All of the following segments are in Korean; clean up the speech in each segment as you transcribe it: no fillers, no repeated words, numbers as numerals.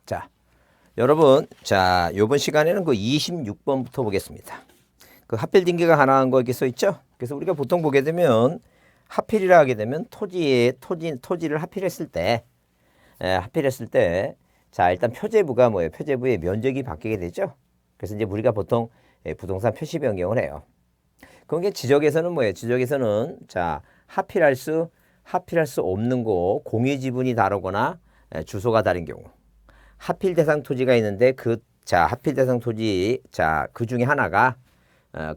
자, 여러분, 자, 요번 시간에는 그 26번부터 보겠습니다. 그 하필 등기가 가능한 거 이렇게 써 있죠? 그래서 우리가 보통 보게 되면 하필이라 하게 되면 토지를 하필했을 때, 자, 일단 표제부가 뭐예요? 표제부의 면적이 바뀌게 되죠? 그래서 이제 우리가 보통 부동산 표시 변경을 해요. 그런 게 지적에서는 뭐예요? 지적에서는 자, 하필할 수 없는 거, 공유 지분이 다르거나 주소가 다른 경우. 하필 대상 토지가 있는데 하필 대상 토지, 자, 그 중에 하나가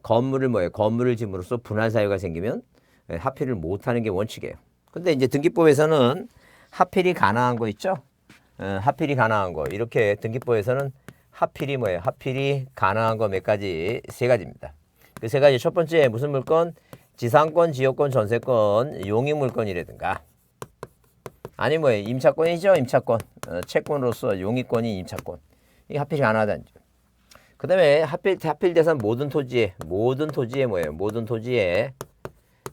건물을 짐으로써 분할 사유가 생기면 하필을 못 하는 게 원칙이에요. 근데 이제 등기법에서는 하필이 가능한 거 있죠? 하필이 가능한 거. 이렇게 등기법에서는 하필이 뭐예요? 하필이 가능한 거 몇 가지? 세 가지입니다. 그 세 가지 첫 번째 무슨 물건? 지상권, 지역권, 전세권, 용익물건이라든가 아니 뭐예요? 임차권이죠? 임차권. 채권으로서 용익권이 임차권. 이게 하필이 가능하다는 점. 그 다음에 하필 대상 모든 토지에 뭐예요? 모든 토지에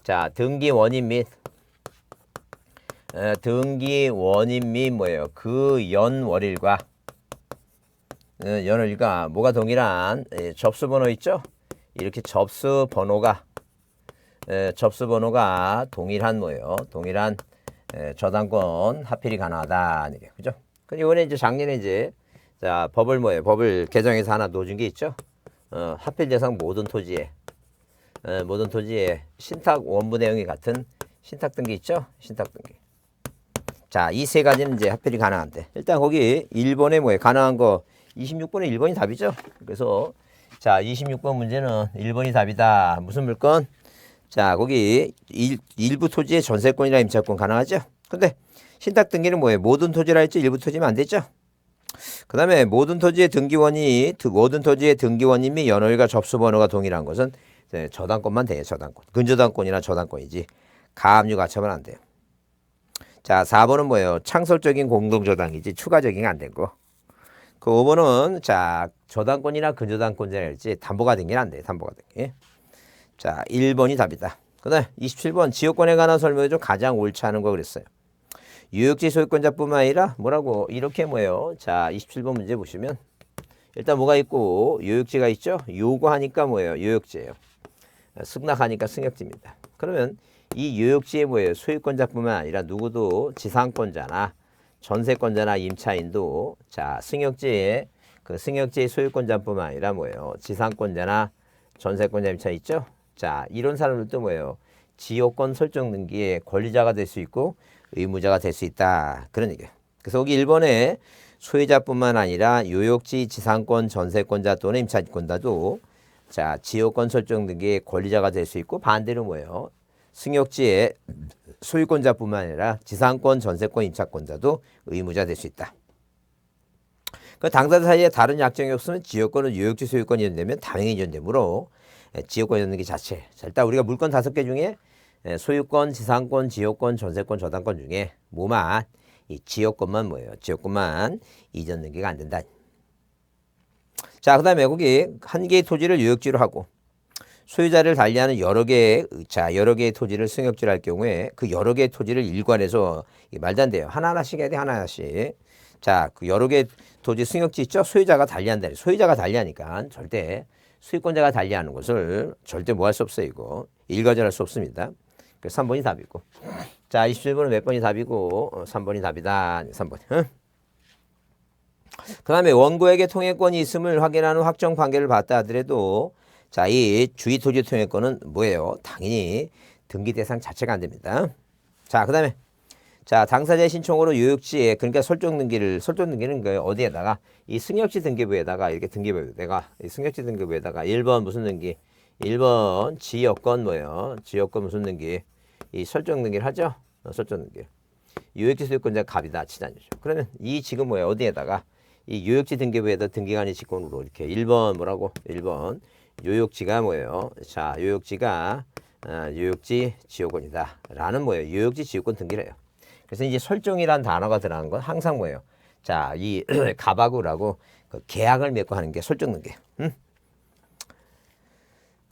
자 등기 원인 및 뭐예요? 그 연월일과 뭐가 동일한 접수번호 있죠? 이렇게 접수번호가 동일한 뭐예요? 동일한 저당권 하필이 가능하다. 그죠? 근데 이번에 이제 작년에 이제 자 법을 개정해서 하나 넣어준 게 있죠? 하필 대상 모든 토지에 신탁 원부 내용이 같은 신탁 등기 있죠? 신탁 등기. 자, 이 세 가지는 이제 하필이 가능한데 일단 거기 1번에 뭐예요? 가능한 거 26번에 1번이 답이죠? 그래서 자, 26번 문제는 1번이 답이다. 무슨 물건? 자, 거기 일부 토지의 전세권이나 임차권 가능하죠? 근데 신탁 등기는 뭐예요? 모든 토지라 했죠? 일부 토지면 안 되죠? 그 다음에 모든 토지의 등기원이 및 연월과 접수번호가 동일한 것은 저당권만 돼요. 저당권. 근저당권이나 저당권이지. 가압류 가처분 안 돼요. 자, 4번은 뭐예요? 창설적인 공동저당이지 추가적인 안 된 거. 그 5번은 자, 저당권이나 근저당권이라 했지 담보가 된 게 안 돼요. 담보가 된 게. 자, 1번이 답이다. 그 다음에 27번 지역권에 관한 설명이 좀 가장 옳지 않은 거 그랬어요. 유역지 소유권자뿐만 아니라 뭐라고 이렇게 뭐예요. 자, 27번 문제 보시면 일단 뭐가 있고 유역지가 있죠. 요구하니까 뭐예요. 유역지예요. 승낙하니까 승역지입니다. 그러면 이 유역지에 뭐예요. 소유권자뿐만 아니라 누구도 지상권자나 전세권자나 임차인도 자, 승역지의 소유권자뿐만 아니라 뭐예요. 지상권자나 전세권자 임차 있죠. 자, 이런 사람들도 뭐예요. 지역권 설정 등기의 권리자가 될 수 있고 의무자가 될 수 있다. 그런 얘기예요. 그래서 여기 1번에 소유자뿐만 아니라 요역지 지상권 전세권자 또는 임차권자도 자, 지역권 설정 등기의 권리자가 될 수 있고 반대로 뭐예요. 승역지의 소유권자뿐만 아니라 지상권 전세권 임차권자도 의무자 될 수 있다. 그 당사자 사이에 다른 약정이 없으면 지역권은 요역지 소유권이 연되면 당연히 이전되므로 지역권 연등기 자체. 자, 일단 우리가 물건 5개 중에 소유권, 지상권, 지역권, 전세권, 저당권 중에 이 지역권만 뭐예요? 지역권만 이전 등기가 안 된다. 자, 그다음에 거기 한 개의 토지를 요역지로 하고 소유자를 달리하는 여러 개의 토지를 승역지로 할 경우에 그 여러 개의 토지를 일괄해서 말도 안 돼요. 하나하나씩 해야 돼. 하나하나씩. 자, 그 여러 개의 토지 승역지 있죠? 소유자가 달리한다. 소유자가 달리하니까 절대 수익권자가 달리하는 것을 절대 뭐 할 수 없어요. 이거 일괄적으로 할 수 없습니다. 그래서 3번이 답이고. 자, 27번은 몇 번이 답이고 3번이 답이다. 3번. 응? 그 다음에 원고에게 통행권이 있음을 확인하는 확정 관계를 봤다 하더라도 자, 이 주의 토지 통행권은 뭐예요? 당연히 등기 대상 자체가 안 됩니다. 자, 그 다음에 자, 당사자의 신청으로 요역지에 그러니까 설정 등기는 그 어디에다가 이 승역지 등기부에다가 이렇게 등기부에다가 이 승역지 등기부에다가 1번 무슨 등기? 1번 지역권 뭐예요? 지역권 무슨 등기? 이 설정 등기를 하죠? 설정 등기. 요역지 소유권자 갑이다 치자니죠. 그러면 이 지금 뭐예요? 어디에다가 이 요역지 등기부에다 등기관이 직권으로 이렇게 1번 뭐라고? 1번 요역지가 뭐예요? 자, 요역지 지역권이다. 라는 뭐예요? 요역지 지역권 등기래요. 그래서 이제 설정이란 단어가 들어가는 건 항상 뭐예요? 자, 이 갑하고라고 그 계약을 맺고 하는 게 설정 등기.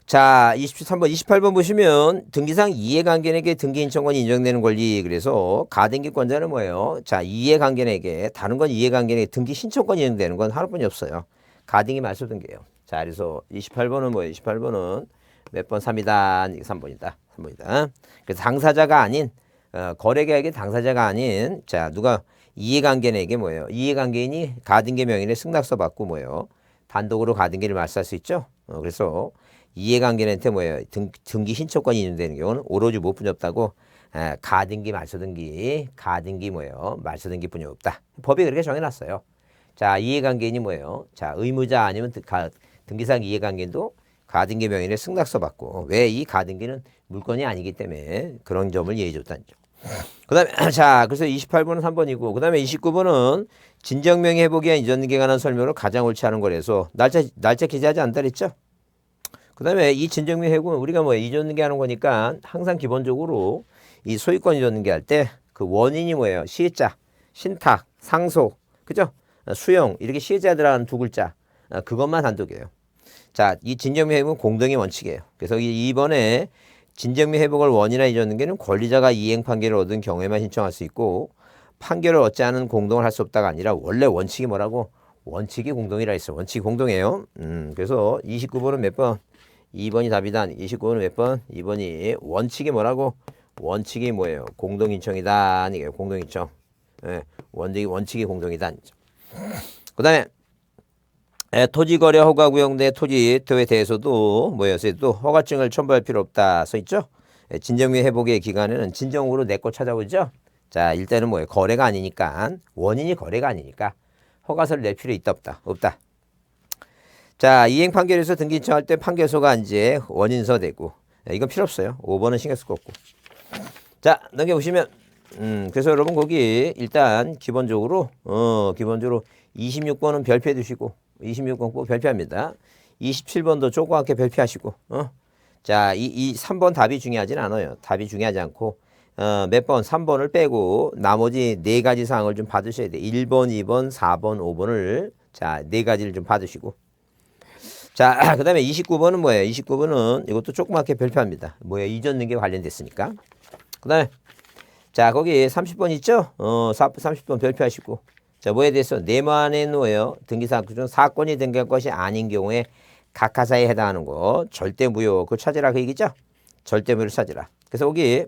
자, 23번, 28번 보시면 등기상 이해관계인에게 등기인청권이 인정되는 권리. 그래서 가등기권자는 뭐예요? 자, 이해관계인에게 다른 건 이해관계인에게 등기신청권이 인정되는 건 하나뿐이 없어요. 가등기 말소등기예요. 자, 그래서 28번은 뭐예요? 28번은 몇 번? 3이다. 3번이다. 3번이다. 그래서 당사자가 아닌 거래계약의 당사자가 아닌 자, 누가 이해관계인에게 뭐예요? 이해관계인이 가등기 명의의 승낙서 받고 뭐예요? 단독으로 가등기를 말소할 수 있죠. 그래서 이해관계인한테 뭐예요? 등기 신청권이 인정되는 경우는 오로지 무엇뿐이 없다고 가등기 말소등기 가등기 뭐예요? 말소등기뿐이 없다. 법이 그렇게 정해놨어요. 자, 이해관계인이 뭐예요? 자, 의무자 아니면 등기상 이해관계인도 가등기 명의의 승낙서 받고 왜 이 가등기는 물건이 아니기 때문에 그런 점을 예의 줬다는 점. 그 다음에 자, 그래서 28번은 3번이고 그 다음에 29번은 진정명의 회복에 의한 이전등기에 관한 설명으로 가장 옳지 않은 거라서 날짜 기재하지 않다 그랬죠? 그 다음에 이 진정명 회복은 우리가 뭐 이전등기 하는 거니까 항상 기본적으로 이 소유권 이전등기 할 때 그 원인이 뭐예요? 시혜자, 신탁, 상속, 그죠? 수용 이렇게 시혜자에 들어가는 두 글자 그것만 단독이에요. 자, 이 진정명 회복은 공동의 원칙이에요. 그래서 이번에 진정명 회복을 원인이나 이전등기는 권리자가 이행 판결을 얻은 경우에만 신청할 수 있고 판결을 얻지 않은 공동을 할 수 없다가 아니라 원래 원칙이 뭐라고? 원칙이 공동이라 했어. 원칙이 공동이에요. 그래서 29번은 몇 번? 2번이 답이다. 29번은 몇 번? 2번이 원칙이 뭐라고? 원칙이 뭐예요? 공동인청이다. 이게 공동인청. 예, 원칙이 공동이다. 그 다음에 토지거래 허가구역 내 토지에 대해서도 뭐예요? 또 허가증을 첨부할 필요 없다 써 있죠? 진정명 회복의 기간에는 진정으로 내 거 찾아오죠? 자, 일단은 뭐예요? 거래가 아니니까 원인이 거래가 아니니까 허가서를 낼 필요 있다 없다? 없다. 자, 이행 판결에서 등기 신청할 때 판결서가 이제 원인서 되고 이건 필요 없어요. 5번은 신경 쓸 거 없고. 자, 넘겨보시면 그래서 여러분 거기 일단 기본적으로 26번은 별표해 두시고 26번 꼭 별표합니다. 27번도 조그맣게 별표하시고 자, 이 3번 답이 중요하진 않아요. 답이 중요하지 않고 몇 번 3번을 빼고 나머지 네 가지 사항을 좀 받으셔야 돼요. 1번, 2번, 4번, 5번을 자, 네 가지를 좀 받으시고 자, 그 다음에 29번은 뭐예요? 29번은 이것도 조그맣게 별표합니다. 뭐예요? 이전 등기와 관련됐으니까. 그 다음에 자, 거기 30번 있죠? 30번 별표하시고 자, 뭐에 대해서 내만에 뭐예요? 등기사항 중 사건이 등기한 것이 아닌 경우에 각하사에 해당하는 거 절대 무효 그거 찾으라 그 얘기죠? 절대 무효를 찾으라. 그래서 거기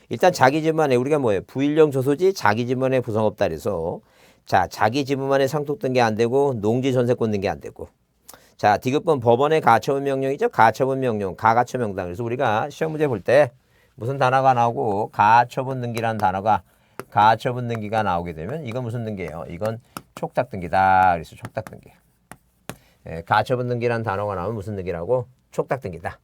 일단 자기 집만에 우리가 뭐예요? 부일령 조소지 자기 집만에 부성 없다 그래서 자, 자기 집만에 상속 등기 안 되고 농지 전세권 등기 안 되고 자, 디귿번 법원의 가처분 명령이죠? 가처분 명령, 가가처 명당. 그래서 우리가 시험 문제 볼 때 무슨 단어가 나오고 가처분 등기라는 단어가 가처분 등기가 나오게 되면 이건 무슨 등기예요? 이건 촉탁 등기다. 그래서 촉탁 등기. 예, 가처분 등기라는 단어가 나오면 무슨 등기라고? 촉탁 등기다.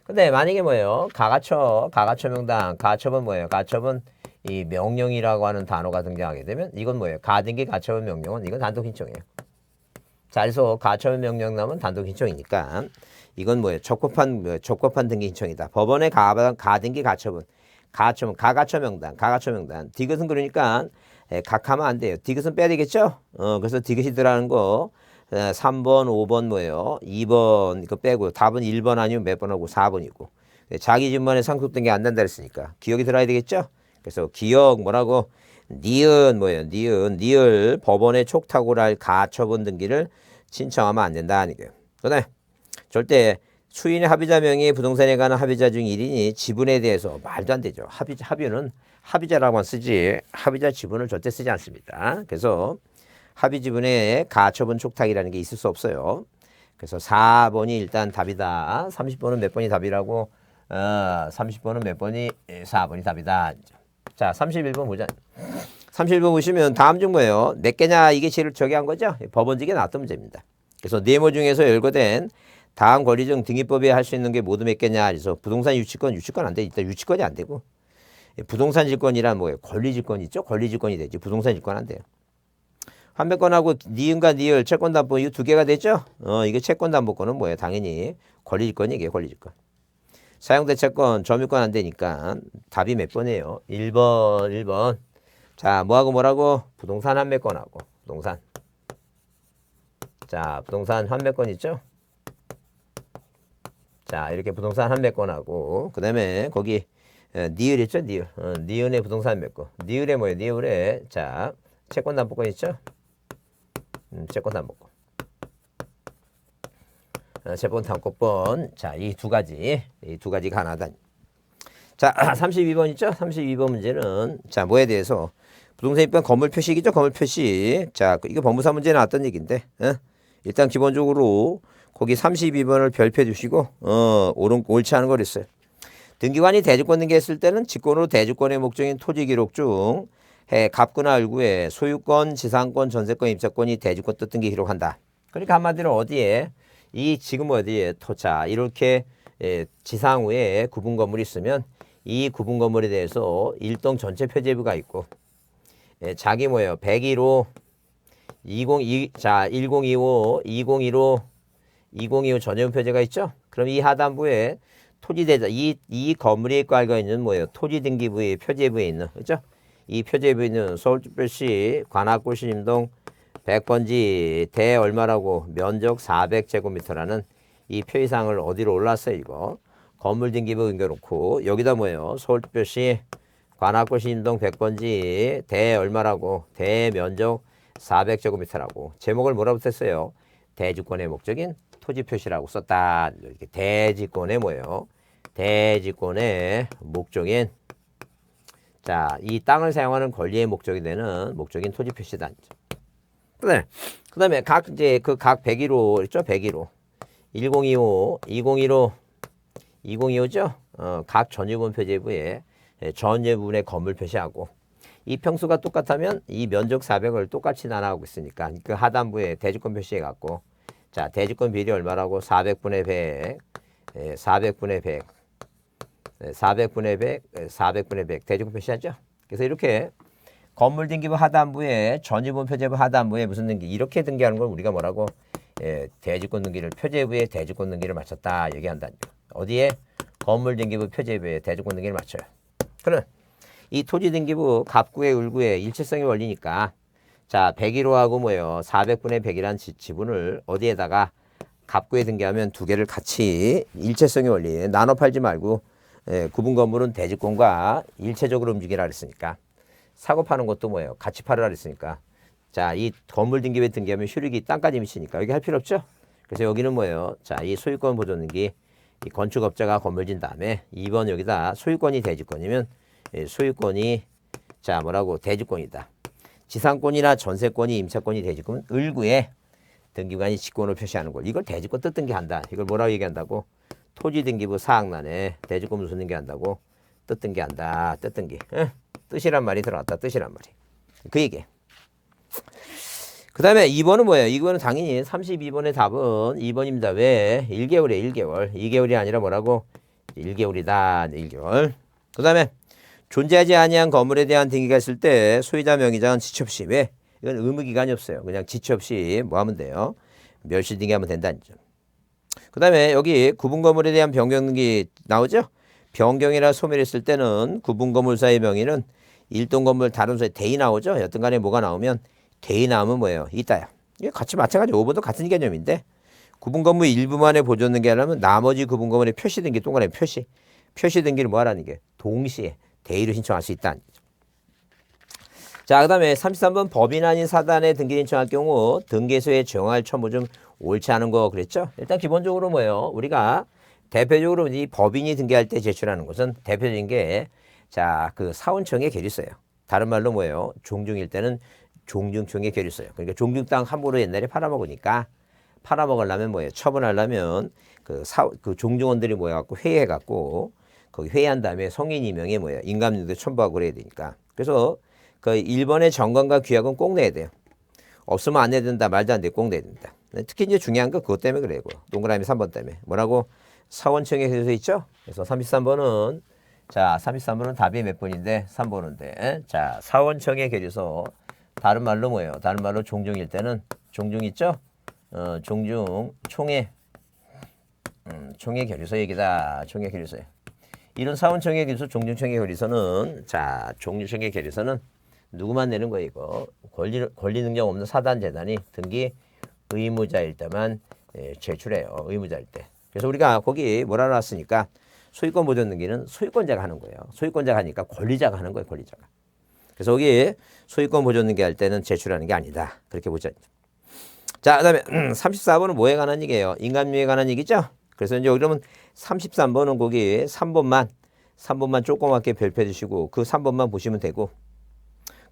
근데 만약에 뭐예요? 가가처 명당, 가처분 뭐예요? 가처분 이 명령이라고 하는 단어가 등장하게 되면 이건 뭐예요? 가등기 가처분 명령은 이건 단독 신청이에요. 자, 그래서 가처분 명령 나오면 단독 신청이니까 이건 뭐예요? 적법한 등기 신청이다. 법원의 가등기 가처분, 가가처 명단, 디귿은 그러니까 각하면 안 돼요. 디귿은 빼야 되겠죠? 그래서 디귿이 들어가는 거 3번, 5번 뭐예요? 2번 이거 빼고 답은 1번 아니면 몇 번 하고 4번이고 자기 집만에 상속 등기 안 된다 그랬으니까 기억이 들어야 되겠죠? 그래서 기억 뭐라고? 니은 뭐예요? 니을 법원의 촉탁으로 할 가처분 등기를 신청하면 안 된다는 거예요. 그다음에 절대 수인의 합의자 명의 부동산에 관한 합의자 중 1인이 지분에 대해서 말도 안 되죠. 합의는 합의자라고만 쓰지 합의자 지분을 절대 쓰지 않습니다. 그래서 합의 지분에 가처분 촉탁이라는 게 있을 수 없어요. 그래서 4번이 일단 답이다. 30번은 몇 번이 답이라고? 30번은 몇 번이 4번이 답이다. 자, 31번 보자. 31번 보시면 다음 중 뭐예요? 몇 개냐 이게 제일 저기 한 거죠? 법원직에 나왔던 문제입니다. 그래서 네모 중에서 열거된 다음 권리 중 등기법에 할 수 있는 게 모두 몇 개냐? 그래서 부동산 유치권 안 돼. 일단 유치권이 안 되고 부동산 질권이란 뭐예요? 권리 질권이 있죠? 권리 질권이 되지. 부동산 질권 안 돼요. 환매권하고 니은과 니을 채권담보 이 두 개가 되죠? 이게 채권담보권은 뭐예요? 당연히 권리 질권이 이게 권리 질권. 사용대차권, 점유권 안 되니까 답이 몇 번이에요? 1번. 자, 뭐라고? 부동산 환매권하고 부동산. 자, 부동산 환매권 있죠? 자, 이렇게 부동산 한 몇 건하고, 그 다음에 거기 니을 있죠? 니을. 니은의 부동산 몇 건. 니을에 뭐예요? 니을에 자, 채권 담보권 있죠? 채권 담보권. 채권 담보권. 자, 이 두 가지 가능하다. 자, 32번 있죠? 32번 문제는 자, 뭐에 대해서 부동산 입변 건물 표시이죠? 건물 표시. 자, 이거 법무사 문제 나왔던 얘기인데. 일단 기본적으로 거기 32번을 별표해 주시고 옳지 않은 걸 했어요. 등기관이 대주권 등기했을 때는 직권으로 대주권의 목적인 토지 기록 중 갑구나 을구에 소유권, 지상권, 전세권, 입자권이 대주권 뜻 등기 기록한다. 그러니까 한마디로 어디에 이 지금 어디에 토자 이렇게 지상우에 구분 건물이 있으면 이 구분 건물에 대해서 일동 전체 표제부가 있고 자기 뭐예요? 101호 1025 2015 2025 전용 표제가 있죠? 그럼 이 하단부에 토지대자 이 건물에 깔려 있는 뭐예요? 토지등기부의 표제부에 있는 그죠? 이 표제부에 있는 서울특별시 관악구시 임동 100번지 대 얼마라고 면적 400제곱미터라는 이 표의사항을 어디로 올랐어요 이거 건물등기부 옮겨놓고 여기다 뭐예요? 서울특별시 관악구시 임동 100번지 대 얼마라고 대 면적 400제곱미터라고 제목을 뭐라고 썼어요? 대주권의 목적인 토지 표시라고 썼다. 이렇게 대지권의 뭐예요? 대지권의 목적인 자, 이 땅을 사용하는 권리의 목적이 되는 목적인 토지 표시다. 그다음에 각 이제 그 각 101호 있죠? 101호 1025 2015 2025죠? 각 전유분 표제부에 전유분의 건물 표시하고 이 평수가 똑같으면 이 면적 400을 똑같이 나눠가고 있으니까 그 하단부에 대주권 표시해 갖고 자, 대주권 비율이 얼마라고? 400분의 100, 400분의 100, 400분의 100, 400분의 100 대주권 표시하죠. 그래서 이렇게 건물 등기부 하단부에 전유분 표제부 하단부에 무슨 등기 이렇게 등기하는 걸 우리가 뭐라고? 대주권 등기를 표제부에 대주권 등기를 맞췄다 얘기한다는 거. 어디에? 건물 등기부 표제부에 대주권 등기를 맞춰요. 그럼 이 토지 등기부 갑구의 을구의 일체성의 원리니까 자, 101호하고 뭐예요? 400분의 100이란 지분을 어디에다가 갑구에 등기하면 두 개를 같이 일체성의 원리에 나눠 팔지 말고 구분 건물은 대주권과 일체적으로 움직이라 그랬으니까 사고 파는 것도 뭐예요? 같이 팔으라 그랬으니까 자, 이 건물 등기부에 등기하면 효력이 땅까지 미치니까 여기 할 필요 없죠? 그래서 여기는 뭐예요? 자, 이 소유권 보존 등기 이 건축업자가 건물 진 다음에 2번 여기다 소유권이 대주권이면 소유권이 자, 뭐라고? 대주권이다. 지상권이나 전세권이 임차권이 대주권 을구에 등기관이 직권을 표시하는 걸 이걸 대주권 뜻 등기한다. 이걸 뭐라고 얘기한다고? 토지등기부 사항란에 대주권 무슨 등기한다고? 뜻 등기한다. 뜻 등기. 뜻이란 말이 들어갔다. 뜻이란 말이. 그 얘기. 그 다음에 2번은 뭐예요? 이거는 당연히 32번의 답은 2번입니다. 왜? 1개월이에요. 1개월. 2개월이 아니라 뭐라고? 1개월이다. 1개월. 그 다음에 존재하지 아니한 건물에 대한 등기가 있을 때 소유자 명의자는 지체 없이 왜? 이건 의무기간이 없어요. 그냥 지체 없이 뭐 하면 돼요? 멸실 등기하면 된다는 점. 그 다음에 여기 구분 건물에 대한 변경 등기 나오죠? 변경이나 소멸했을 때는 구분 건물사의 명의는 일동 건물 다른 소에 대의 나오죠? 여튼 간에 뭐가 나오면 대의 나오면 뭐예요? 있다요. 이게 같이 마찬가지 5번도 같은 개념인데 구분 건물 일부만의 보존 등기하려면 나머지 구분 건물의 표시 등기 동그라미 표시 등기를 뭐 하라는 게 동시에 대의를 신청할 수 있다. 자, 그 다음에 33번 법인 아닌 사단에 등기를 신청할 경우 등기소에 정할 첨부 중 옳지 않은 거 그랬죠? 일단 기본적으로 뭐예요? 우리가 대표적으로 이 법인이 등기할 때 제출하는 것은 대표적인 게 자, 그 사원청의 계류서예요. 다른 말로 뭐예요? 종중일 때는 종중청의 계류서예요. 그러니까 종중 땅 함부로 옛날에 팔아먹으니까 팔아먹으려면 뭐예요? 처분하려면 그 종중원들이 모여갖고 회의해갖고 거기 회의한 다음에 성인 이명에 뭐예요? 인감료도 첨부하고 그래야 되니까. 그래서 그 1번의 정관과 규약은 꼭 내야 돼요. 없으면 안 내야 된다. 말도 안 돼. 꼭 내야 된다. 특히 이제 중요한 건 그것 때문에 그래요. 동그라미 3번 때문에. 뭐라고? 사원청에 계류서 있죠? 그래서 33번은 자, 33번은 답이 몇 번인데 3번인데 자, 사원청에 계류서 다른 말로 뭐예요? 다른 말로 종중일 때는 종중 있죠? 종중 총회 총회 계류서 얘기다. 총회 계류서예요. 이런 사원청의 계류서, 종중청의 계류서는 자, 종중청의 계류서는 누구만 내는 거예요, 이거. 권리 능력 없는 사단 재단이 등기 의무자일 때만 제출해요. 의무자일 때. 그래서 우리가 거기 뭐라 놨으니까 소유권 보존 등기는 소유권자가 하는 거예요. 소유권자가 하니까 권리자가 하는 거예요. 권리자가. 그래서 여기 소유권 보존 등기 할 때는 제출하는 게 아니다. 그렇게 보자. 자, 그다음에 34번은 뭐에 관한 얘기예요? 인감유에 관한 얘기죠. 그래서 이제 그러면 33번은 거기 3번만 조그맣게 별표해 주시고 그 3번만 보시면 되고,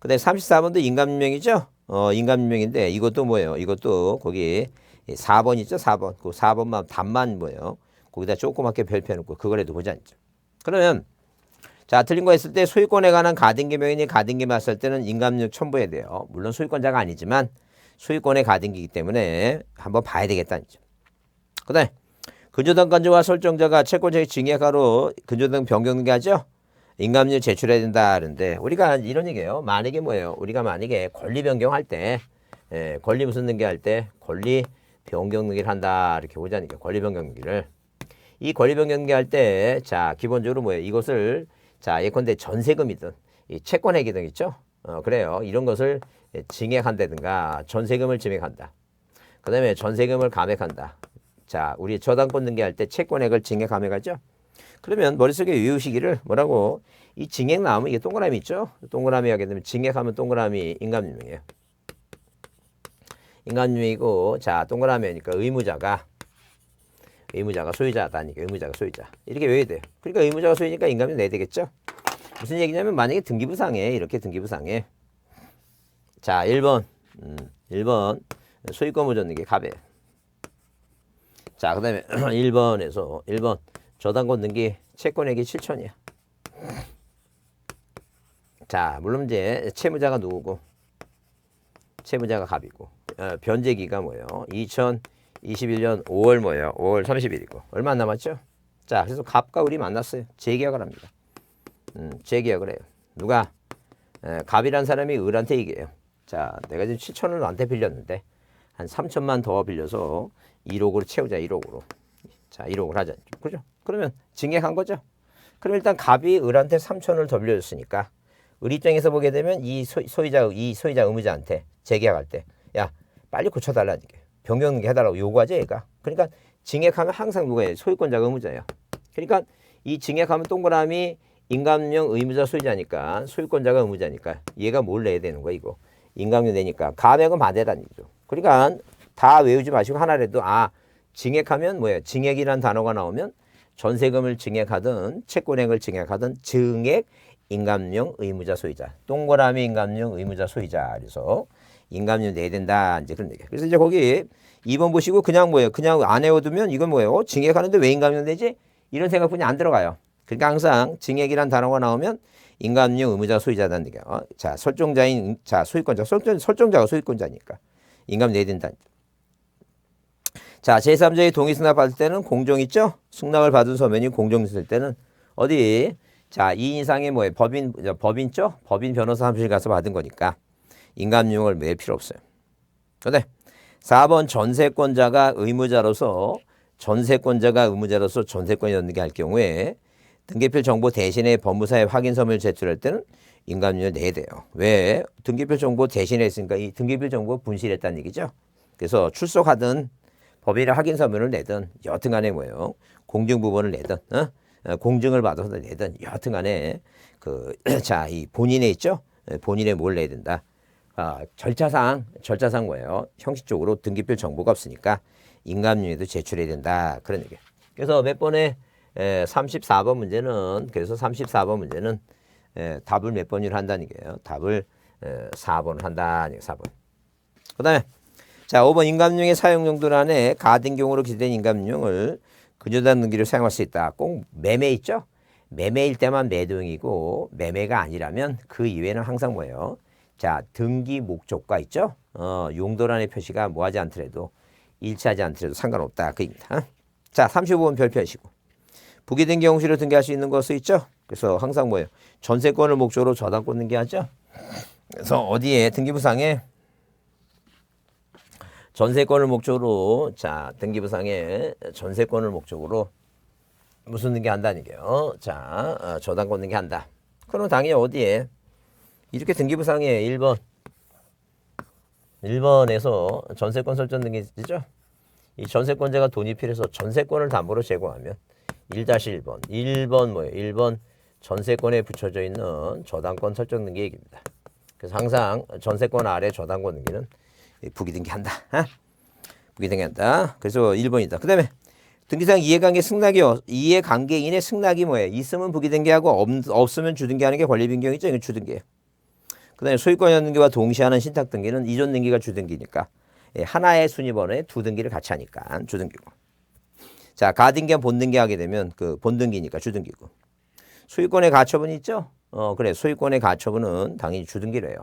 그다음에 34번도 인감유명이죠. 인감유명인데 이것도 뭐예요? 이것도 거기 4번 있죠. 4번. 그 4번만 답만 뭐예요? 거기다 조그맣게 별표해 놓고 그거라도 보지 않죠. 그러면 자, 틀린 거 했을 때 소유권에 관한 가등기 명인이 가등기 맞을 때는 인감유 첨부해야 돼요. 물론 소유권자가 아니지만 소유권의 가등기이기 때문에 한번 봐야 되겠다는 점. 그다음에 근저당 간주와 설정자가 채권자의 증액하로 근저당 변경 등기하죠. 인감유 제출해야 된다 그러는데 우리가 이런 얘기예요. 만약에 뭐예요? 우리가 만약에 권리 변경할 때, 권리 무슨 등기할 때 권리 변경 등기를 한다 이렇게 보자니까 권리 변경 등기를. 이 권리 변경 등기할 때, 자 기본적으로 뭐예요? 이것을 자 예컨대 전세금이든 이 채권액이 등 있죠. 그래요. 이런 것을 증액한다든가 전세금을 증액한다. 그다음에 전세금을 감액한다. 자, 우리 저당권 등기할 때 채권액을 증액 감액하죠. 그러면 머릿속에 외우시기를 뭐라고? 이 증액 나오면 이게 동그라미 있죠. 동그라미 하게 되면 증액하면 동그라미 인감유명이에요. 인감유명이고 자 동그라미니까 의무자가 소유자다니까 의무자가 소유자 이렇게 외워야 돼요. 그러니까 의무자가 소유니까 인감유 내야 되겠죠. 무슨 얘기냐면 만약에 등기부상에 이렇게 등기부상에 자 1번 소유권 보존 등기 갑에 자 그다음에 1번 저당권 등기 채권액이 7천이야. 자 물론 이제 채무자가 누구고 채무자가 갑이고 변제기가 뭐예요? 2021년 5월 뭐예요? 5월 30일이고 얼마 안 남았죠? 자 그래서 갑과 을이 만났어요. 재계약을 합니다. 재계약을 해요. 누가? 갑이란 사람이 을한테 얘기해요. 자 내가 지금 7천을 너한테 빌렸는데 한 3천만 더 빌려서 1억으로 채우자. 1억으로. 자 1억을 하자. 그죠? 그러면 증액한 거죠. 그럼 일단 갑이 을한테 3천을 더 빌려줬으니까 을 입장에서 보게 되면 이 소유자 의무자한테 재계약할 때 야 빨리 고쳐달라니까 변경 해달라고 요구하죠 얘가. 그러니까 증액하면 항상 누구예요? 소유권자가 의무자예요. 그러니까 이 증액하면 동그라미 인감용 의무자 소유자니까 소유권자가 의무자니까 얘가 뭘 내야 되는 거야 이거. 인감료 내니까 감액은 반대라는 얘기죠. 그러니까 다 외우지 마시고 하나라도 증액하면 뭐예요? 증액이라는 단어가 나오면 전세금을 증액하든 채권액을 증액하든 증액 인감용 의무자 소유자 동그라미 인감용 의무자 소유자 그래서 인감료 내야 된다 이제 그런 얘기예요. 그래서 이제 거기 2번 보시고 그냥 뭐예요? 그냥 안 외워두면 이건 뭐예요? 증액하는데 왜 인감료 내지? 이런 생각뿐이 안 들어가요. 그러니까 항상 증액이란 단어가 나오면 인감용 의무자 소유자다는 얘기예요. 자 설정자인 자 소유권자 설정자가 소유권자니까 인감 내야 된다. 자 제3자의 동의 승낙 받을 때는 공정 있죠? 승낙을 받은 서면이 공정 있을 때는 어디? 자 2인 이상의 뭐예요? 법인죠? 법인 변호사 사무실 가서 받은 거니까 인감용을 낼 필요 없어요. 그런데 4번 전세권자가 의무자로서 전세권이 연기할 경우에 등기필 정보 대신에 법무사에 확인 서면을 제출할 때는 인감료를 내야 돼요. 왜? 등기필 정보 대신에 했으니까 이 등기필 정보 분실했다는 얘기죠. 그래서 출석하든 법인의 확인 서면을 내든 여튼간에 뭐예요? 공증 부분을 내든 공증을 받아서 내든 여튼간에 자 이 본인에 있죠? 본인에 뭘 내야 된다. 절차상 뭐예요? 형식적으로 등기필 정보가 없으니까 인감료에도 제출해야 된다. 그런 얘기예요. 그래서 몇 번에 34번 문제는 답을 몇 번으로 한다는 얘기예요. 답을 4번을 한다는 얘기예요. 4번. 그다음에 자 5번 인감용의 사용 용도란에 가등기용으로 기재된 인감용을 근저당 등기로 사용할 수 있다. 꼭 매매 있죠? 매매일 때만 매도용이고 매매가 아니라면 그 이외에는 항상 뭐예요? 자 등기 목적과 있죠? 용도란의 표시가 뭐하지 않더라도 일치하지 않더라도 상관없다. 그 얘기입니다. 자 35번 별표하시고 부기등기 형식으로 등기할 수 있는 것이 있죠? 그래서 항상 뭐예요? 전세권을 목적으로 저당권 등기하죠? 그래서 어디에 등기부상에 전세권을 목적으로 자 등기부상에 전세권을 목적으로 무슨 등기한다는 얘기예요? 자 저당권 등기한다. 그럼 당연히 어디에 이렇게 등기부상에 1번에서 전세권 설정 등기죠? 이 전세권자가 돈이 필요해서 전세권을 담보로 제공하면 1-1번. 1번 뭐예요? 1번 전세권에 붙여져 있는 저당권 설정 등기 얘기입니다. 그래서 항상 전세권 아래 저당권 등기는 부기등기한다. 부기등기한다. 그래서 1번이다. 그 다음에 등기상 이해관계 승낙이요. 이해관계인의 승낙이 뭐예요? 있으면 부기등기하고 없으면 주등기하는 게 권리변경이죠. 이건 주등기예요. 그 다음에 소유권 등기와 동시하는 신탁등기는 이전 등기가 주등기니까 하나의 순위번호에 두 등기를 같이 하니까 주등기고. 자, 가등기와 본등기 하게 되면 그 본등기니까 주등기고. 소유권의 가처분이 있죠? 그래. 소유권의 가처분은 당연히 주등기로 해요.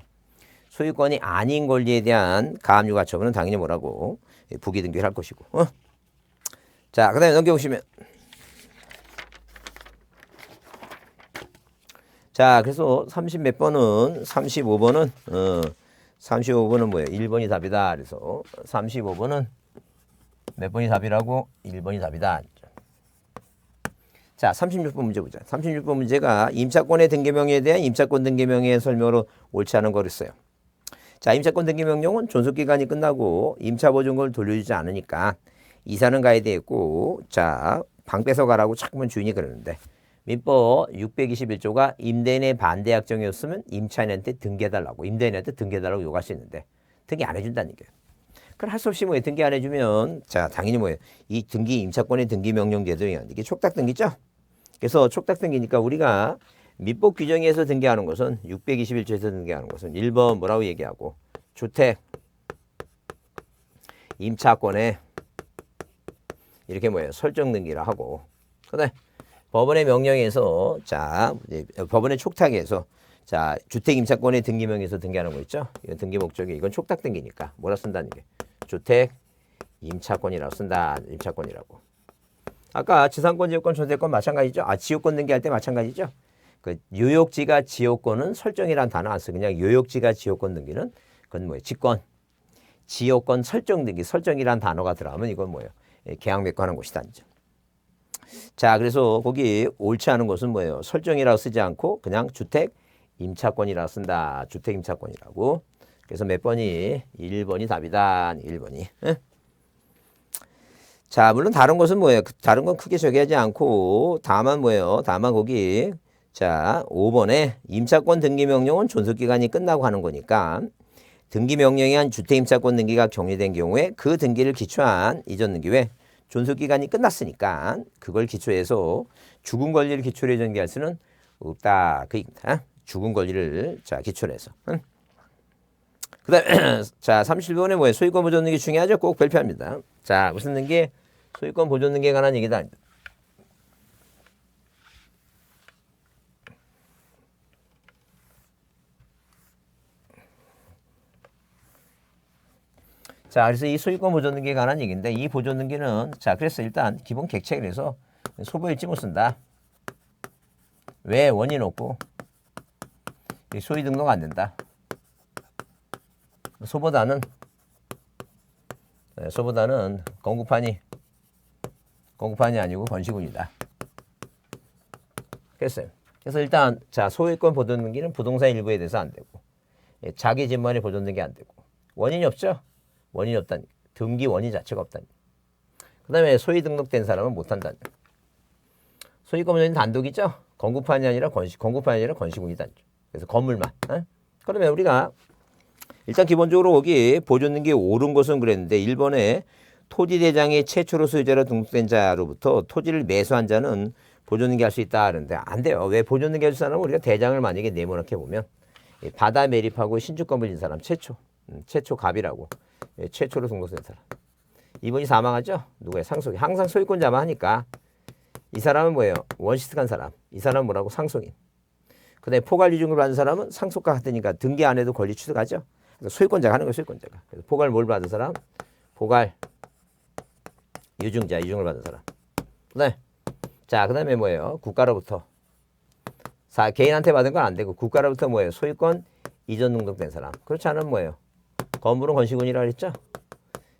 소유권이 아닌 권리에 대한 가압류 가처분은 당연히 뭐라고? 부기등기를 할 것이고. 자, 그 다음에 넘겨보시면. 자, 그래서 30 몇 번은, 35번은, 35번은 뭐예요? 1번이 답이다. 그래서 35번은 몇 번이 답이라고? 1번이 답이다. 자, 36번 문제 보자. 36번 문제가 임차권의 등기명령에 대한 임차권 등기명령의 설명으로 옳지 않은 거를 써요. 자, 임차권 등기명령은 존속기간이 끝나고 임차보증금을 돌려주지 않으니까 이사는 가야 되겠고, 자, 방 뺏어가라고 자꾸만 주인이 그러는데 민법 621조가 임대인의 반대 약정이었으면 임차인한테 등기해달라고, 임대인한테 등기해달라고 요구할 수 있는데 등기 안 해준다는 얘기예요. 그럼 할 수 없이 뭐예요? 등기 안 해주면 자, 당연히 뭐예요? 이 등기 임차권의 등기 명령 제도에 이게 촉탁 등기죠. 그래서 촉탁 등기니까 우리가 민법 규정에서 등기하는 것은 621조에서 등기하는 것은 1번 뭐라고 얘기하고 주택 임차권에 이렇게 뭐예요? 설정 등기를 하고 그다음에 법원의 명령에서 자, 법원의 촉탁에서 자, 주택 임차권의 등기명에서 등기하는 거 있죠? 이건 등기 목적이 이건 촉탁 등기니까 뭐라 쓴다는 게 주택 임차권이라고 쓴다. 임차권이라고. 아까 지상권, 지역권, 전세권 마찬가지죠. 아, 지역권 등기할 때 마찬가지죠. 그 요역지가 지역권은 설정이란 단어 안 써. 그냥 요역지가 지역권 등기는 그건 뭐예요? 직권, 지역권 설정 등기, 설정이란 단어가 들어가면 이건 뭐예요? 계약 맺고하는 것이다. 자, 그래서 거기 옳지 않은 것은 뭐예요? 설정이라고 쓰지 않고 그냥 주택 임차권이라고 쓴다. 주택 임차권이라고. 그래서 몇 번이 1번이 답이다. 1번이. 응? 자, 물론 다른 것은 뭐예요? 다른 건 크게 저기하지 않고 다만 뭐예요? 다만 거기 자 5번에 임차권 등기명령은 존속기간이 끝나고 하는 거니까 등기명령이 한 주택임차권 등기가 격리된 경우에 그 등기를 기초한 이전 등기 외 존속기간이 끝났으니까 그걸 기초해서 죽은 권리를 기초로 전개할 수는 없다. 그 얘기입니다. 죽은 권리를 자 기초로 해서. 그 다음에 자 37번에 뭐예요? 소유권 보존 등기 중요하죠? 꼭 발표합니다. 자 무슨 등기? 소유권 보존 등기에 관한 얘기다. 자, 그래서 이 소유권 보존 등기에 관한 얘기인데 이 보존 등기는 자, 그래서 일단 기본 객체에 대해서 소부일지 못 쓴다. 왜? 원인 없고 소유 등록 안 된다. 소보다는 건국판이 아니고 건시군이다. 그랬어요. 그래서 일단 자 소유권 보존 등기는 부동산 일부에 대해서 안 되고 자기 집만의 보존 등기 안 되고 원인이 없죠. 원인이 없다니 등기 원인 자체가 없다니. 그 다음에 소유 등록된 사람은 못한다니. 소유권 보존은 단독이죠. 건국판이 아니라 건시군이다. 그래서 건물만. 그러면 우리가 일단 기본적으로 거기 보존 등기 옳은 것은 그랬는데 1번에 토지대장이 최초로 소유자로 등록된 자로부터 토지를 매수한 자는 보존 등기 할 수 있다 하는데 안 돼요. 왜 보존 등기 할 수 있는 사람은 우리가 대장을 만약에 네모나게 보면 바다 매립하고 신주권을 진 사람 최초 갑이라고 최초로 등록된 사람. 이분이 사망하죠. 누구예요? 상속인. 항상 소유권자만 하니까 이 사람은 뭐예요? 원시특한 사람. 이 사람은 뭐라고? 상속인. 그 다음에 포괄 유증을 받은 사람은 상속과 같으니까 등기 안 해도 권리 취득하죠. 그래서 소유권자가 하는 거예요. 소유권자가. 그래서 포괄 뭘 받은 사람? 포괄 유증을 받은 사람. 네. 자, 그 다음에 뭐예요? 국가로부터. 개인한테 받은 건 안 되고 국가로부터 뭐예요? 소유권 이전 등록된 사람. 그렇지 않으면 뭐예요? 건물은 건시군이라고 했죠?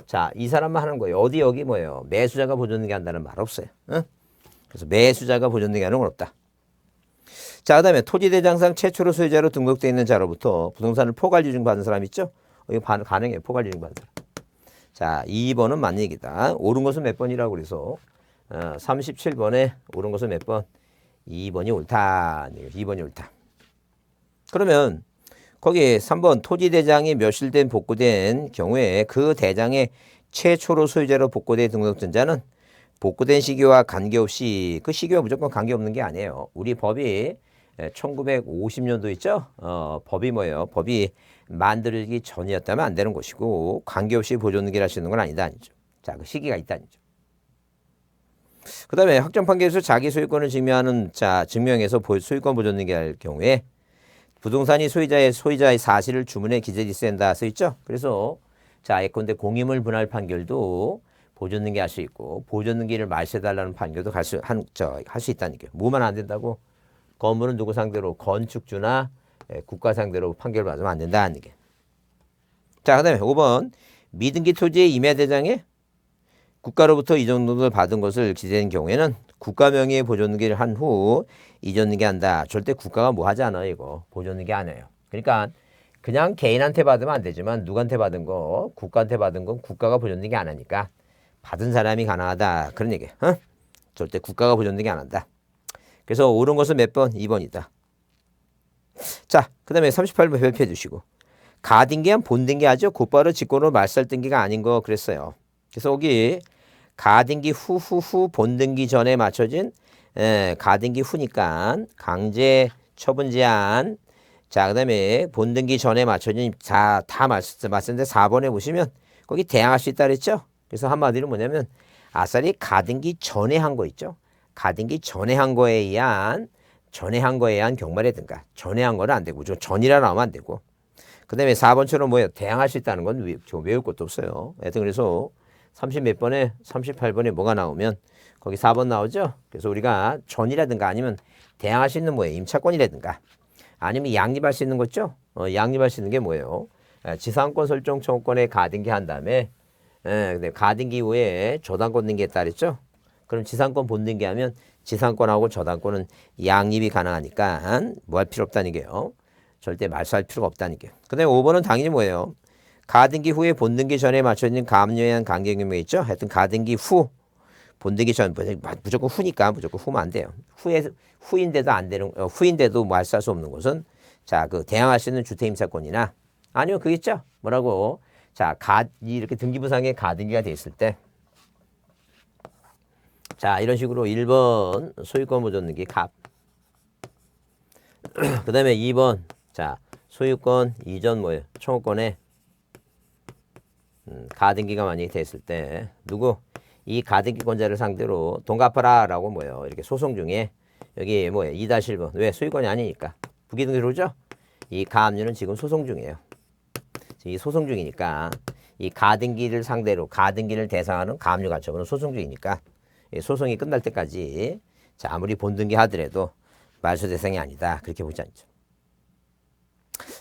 자, 이 사람만 하는 거예요. 어디 여기 뭐예요? 매수자가 보존등기 한다는 말 없어요. 응? 그래서 매수자가 보존등기 하는 건 없다. 자, 그 다음에 토지대장상 최초로 소유자로 등록되어 있는 자로부터 부동산을 포괄유증 받은 사람 있죠? 이거 가능해요. 포괄유증 받은 사람. 자, 2번은 맞는 얘기다. 옳은 것은 몇 번이라고 그래서 37번에 옳은 것은 몇 번? 2번이 옳다. 2번이 옳다. 그러면 거기 3번 토지대장이 멸실된 복구된 경우에 그 대장의 최초로 소유자로 복구된 등록된 자는 복구된 시기와 관계없이 그 시기와 무조건 관계없는 게 아니에요. 우리 법이 1950년도 있죠? 법이 뭐예요? 법이 만들기 전이었다면 안 되는 것이고 관계없이 보존등기를 할 수 있는 건 아니다 아니죠. 자, 그 시기가 있다 아니죠. 그 다음에 확정 판결에서 자기 소유권을 증명하는 증명해서 소유권 보존등기 할 경우에 부동산이 소유자의 사실을 주문에 기재해 있어야 된다 써 있죠. 그래서 자, 예컨대 공유물 분할 판결도 보존등기 할 수 있고 보존등기를 말소해달라는 판결도 할 수 있다는 게 뭐만 안 된다고? 건물은 누구 상대로? 건축주나 국가 상대로 판결을 받으면 안 된다는 게. 자, 그 다음에 5번 미등기 토지의 임야대장에 국가로부터 이전등기를 받은 것을 기재한 경우에는 국가 명의의 보존등기를 한 후 이전등기 한다. 절대 국가가 뭐 하지 않아요. 이거 보존등기 안 해요. 그러니까 그냥 개인한테 받으면 안 되지만 누구한테 받은 거 국가한테 받은 건 국가가 보존등기 안 하니까 받은 사람이 가능하다. 그런 얘기예요. 절대 국가가 보존등기 안 한다. 그래서 옳은 것은 몇 번? 2번이다. 자, 그 다음에 38번 별표해 주시고 가등기한 본등기 하죠. 곧바로 직권으로 말살등기가 아닌 거 그랬어요. 그래서 여기 가등기 후 본등기 전에 맞춰진 가등기 후니까 강제 처분 제한. 자, 그 다음에 본등기 전에 맞춰진 다 맞췄는데 4번에 보시면 거기 대항할 수 있다 그랬죠. 그래서 한마디로 뭐냐면 아싸리 가등기 전에 한 거 있죠. 가등기 전에 한 거에 의한 경말이든가 전에 한 거는 안 되고 전이라 나오면 안 되고 그 다음에 4번처럼 뭐예요? 대항할 수 있다는 건 외울 것도 없어요. 하여튼 그래서 30 몇 번에 38번에 뭐가 나오면 거기 4번 나오죠. 그래서 우리가 전이라든가 아니면 대항할 수 있는 뭐예요? 임차권이라든가 아니면 양립할 수 있는 거 있죠. 양립할 수 있는 게 뭐예요? 지상권 설정 청구권에 가등기 한 다음에 근데 가등기 후에 저당권 등기했다 그랬죠. 그럼 지상권 본등기 하면 지상권하고 저당권은 양립이 가능하니까 뭐 할 필요 없다는 게요. 절대 말소할 필요가 없다는 게요. 그 다음에 5번은 당연히 뭐예요? 가등기 후에 본등기 전에 맞춰진 가압류에 의한 관계경매 있죠. 하여튼 가등기 후 본등기 전 무조건 후니까 무조건 후면 안 돼요. 후인데도 안 되는 후인데도 말소할 수 없는 것은 자, 그 대항할 수 있는 주택임차권이나 아니면 그게 있죠. 뭐라고? 자, 이렇게 등기부상에 가등기가 돼 있을 때 자, 이런 식으로 1번 소유권 보존등기 갑. 그 다음에 2번 자, 소유권 이전 뭐예요? 청구권에 가등기가 만약에 됐을 때 누구? 이 가등기권자를 상대로 돈 갚아라 라고 뭐예요? 이렇게 소송 중에 여기 뭐예요? 2-1번. 왜? 소유권이 아니니까. 부기등기로 그러죠? 이 가압류는 지금 소송 중이에요. 이 소송 중이니까 이 가등기를 상대로 가등기를 대상하는 가압류 가처분은 소송 중이니까 소송이 끝날 때까지 자, 아무리 본등기 하더라도 말소 대상이 아니다. 그렇게 보지 않죠.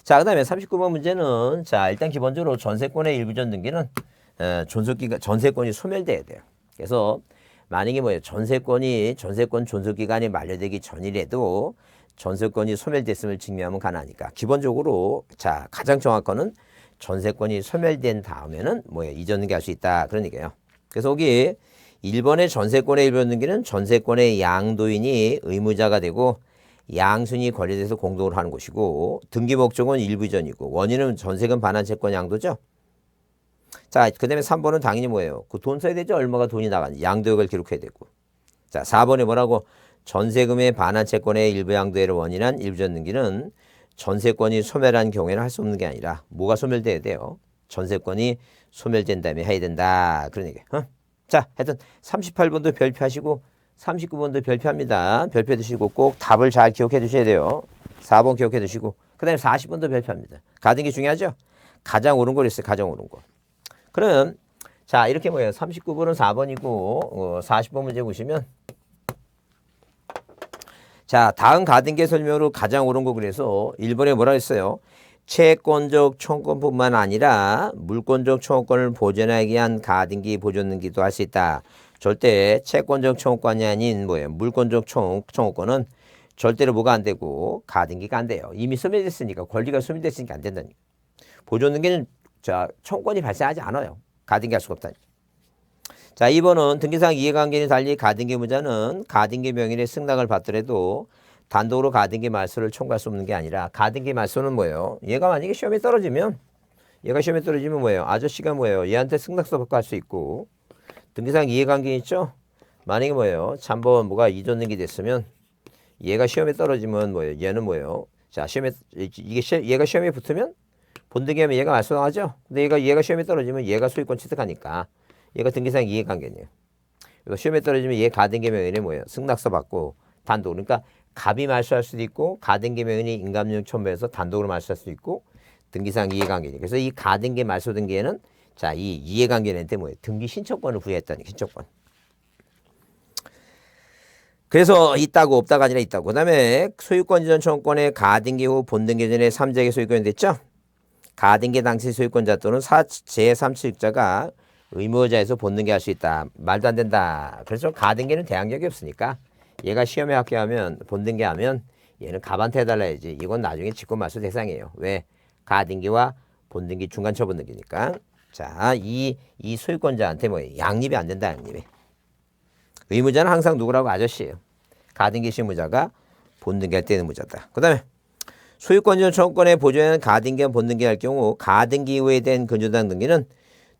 자, 그 다음에 39번 문제는 자, 일단 기본적으로 전세권의 일부전 등기는 전세권이 소멸돼야 돼요. 그래서 만약에 뭐예요? 전세권 존속기간이 만료되기 전이라도 전세권이 소멸됐음을 증명하면 가능하니까 기본적으로 자, 가장 정확한 건 전세권이 소멸된 다음에는 뭐예요? 이전 등기할 수 있다. 그런 얘기예요. 그래서 여기 1번의 전세권의 일부전 등기는 전세권의 양도인이 의무자가 되고 양순이 관리돼서 공동으로 하는 것이고 등기 목적은 일부전이고 원인은 전세금 반환 채권 양도죠. 자, 그 다음에 3번은 당연히 뭐예요? 그 돈 써야 되죠. 얼마가 돈이 나가는지 양도액을 기록해야 되고. 자, 4번에 뭐라고? 전세금의 반환 채권의 일부 양도액을 원인한 일부전 등기는 전세권이 소멸한 경우에는 할 수 없는 게 아니라 뭐가 소멸돼야 돼요? 전세권이 소멸된 다음에 해야 된다. 그런 얘기예요. 자, 하여튼 38번도 별표하시고 39번도 별표합니다. 별표 두시고 꼭 답을 잘 기억해 두셔야 돼요. 4번 기억해 두시고 그 다음에 40번도 별표합니다. 가등기 중요하죠? 가장 옳은 거 있어요. 가장 옳은 거. 그럼 자, 이렇게 뭐예요? 39번은 4번이고 40번 문제 보시면 자, 다음 가등기 설명으로 가장 옳은 거 그래서 1번에 뭐라 했어요? 채권적 청구권뿐만 아니라 물권적 청구권을 보존하기 위한 가등기 보존등기도 할 수 있다. 절대 채권적 청구권이 아닌 뭐예요? 물권적 청구권은 절대로 뭐가 안 되고 가등기가 안 돼요. 이미 소멸됐으니까 권리가 소멸됐으니까 안 된다니까. 보존등기는 자, 청구권이 발생하지 않아요. 가등기 할 수가 없다. 자, 2번은 등기상 이해관계는 달리 가등기 무자는 가등기 명인의 승낙을 받더라도 단독으로 가등기 말소를 청구할 수 없는 게 아니라 가등기 말소는 뭐예요? 얘가 만약에 시험에 떨어지면 뭐예요? 아저씨가 뭐예요? 얘한테 승낙서 받고 할 수 있고 등기상 이해관계 있죠? 만약에 뭐예요? 잠번 뭐가 이전 등기 됐으면 얘가 시험에 떨어지면 뭐예요? 얘는 뭐예요? 자, 얘가 시험에 붙으면 본등기하면 얘가 말소당하죠? 근데 얘가 시험에 떨어지면 얘가 소유권 취득하니까 얘가 등기상 이해관계네요. 그래서 시험에 떨어지면 얘 가등기 명인이 뭐예요? 승낙서 받고 단독. 그러니까 갑이 말소할 수도 있고 가등기 명인이 인감용 첨부해서 단독으로 말소할 수도 있고 등기상 이해관계니. 그래서 이 가등기 말소 등기에는 자, 이 이해관계한테 뭐예요? 등기 신청권을 부여했다니 신청권. 그래서 있다고 없다가 아니라 있다고. 그다음에 소유권 이전 청구권의 가등기 후 본등기 전에 3자에게 소유권이 됐죠? 가등기 당시 소유권자 또는 제3취득자가 의무자에서 본등기 할 수 있다. 말도 안 된다. 그래서 가등기는 대항력이 없으니까 얘가 시험에 합격하면 본등기하면 얘는 갑한테 해달라 해야지. 이건 나중에 직권말소 대상이에요. 왜? 가등기와 본등기 중간 처분등기니까. 자, 이 소유권자한테 뭐예요? 양립이 안 된다. 양립이. 의무자는 항상 누구라고? 아저씨예요. 가등기 실무자가 본등기할 때는 무자다. 그 다음에 소유권 이전 청구권의 보존에는 가등기와 본등기 할 경우 가등기 이후에 된 근저당 등기는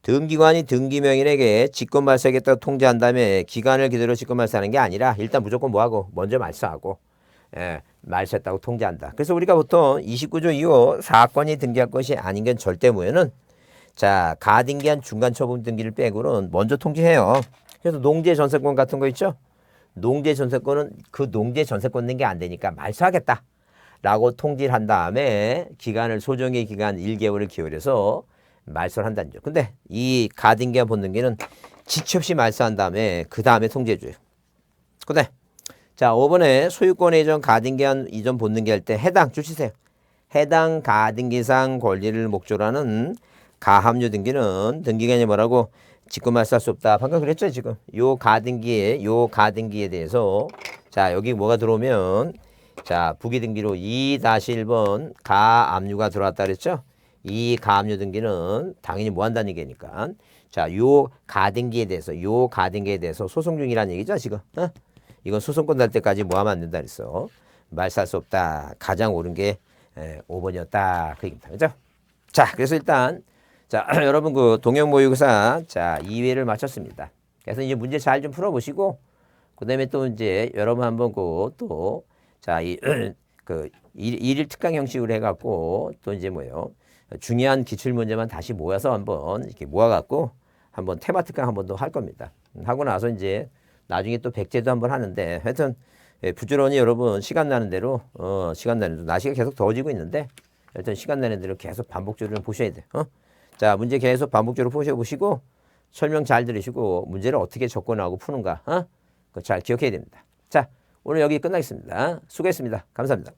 등기관이 등기명인에게 직권 말소하겠다고 통지한 다음에 기간을 기다려 직권 말소하는 게 아니라 일단 무조건 뭐하고 먼저 말소하고 말소했다고 통지한다. 그래서 우리가 보통 29조 이후 사건이 등기할 것이 아닌 건 절대 무효는 자, 가등기한 중간 처분 등기를 빼고는 먼저 통지해요. 그래서 농지 전세권 같은 거 있죠? 농지 전세권은 그 농지 전세권 낸 게 안 되니까 말소하겠다 라고 통지를 한 다음에 기간을 소정의 기간 1개월을 기울여서 말소를 한다는 죠. 근데 이 가등기와 본등기는 지체 없이 말소한 다음에 그 다음에 통지해줘요. 근데 자, 5번에 소유권 이전 가등기한 이전 본등기 할 때 해당 주시세요. 해당 가등기상 권리를 목적으로 하는 가합류 등기는 등기관이 뭐라고? 직권 말소할 수 없다. 방금 그랬죠, 지금. 요 가등기에 대해서 자, 여기 뭐가 들어오면 자, 부기 등기로 2-1번 가압류가 들어왔다 그랬죠? 이 가압류 등기는 당연히 뭐 한다는 얘기니까. 자, 요 가등기에 대해서 소송 중이라는 얘기죠, 지금. 이건 소송권 날 때까지 뭐 하면 안 된다 그랬어. 말소할 수 없다. 가장 옳은 게 5번이었다. 그 얘기입니다. 그죠? 자, 그래서 일단 자, 여러분 그 동영모의고사 자, 2회를 마쳤습니다. 그래서 이제 문제 잘 좀 풀어보시고 그다음에 또 이제 여러분 한번 또 자, 그 일일 특강 형식으로 해갖고 또 이제 뭐예요? 중요한 기출 문제만 다시 모아서 한번 이렇게 모아갖고 한번 테마 특강 한번 더 할 겁니다. 하고 나서 이제 나중에 또 백제도 한번 하는데 하여튼 부지런히 여러분 시간 나는 대로 날씨가 계속 더워지고 있는데 하여튼 시간 나는 대로 계속 반복적으로 보셔야 돼요. 자, 문제 계속 반복적으로 보시고 설명 잘 들으시고 문제를 어떻게 접근하고 푸는가 그거 잘 기억해야 됩니다. 자, 오늘 여기 끝나겠습니다. 수고했습니다. 감사합니다.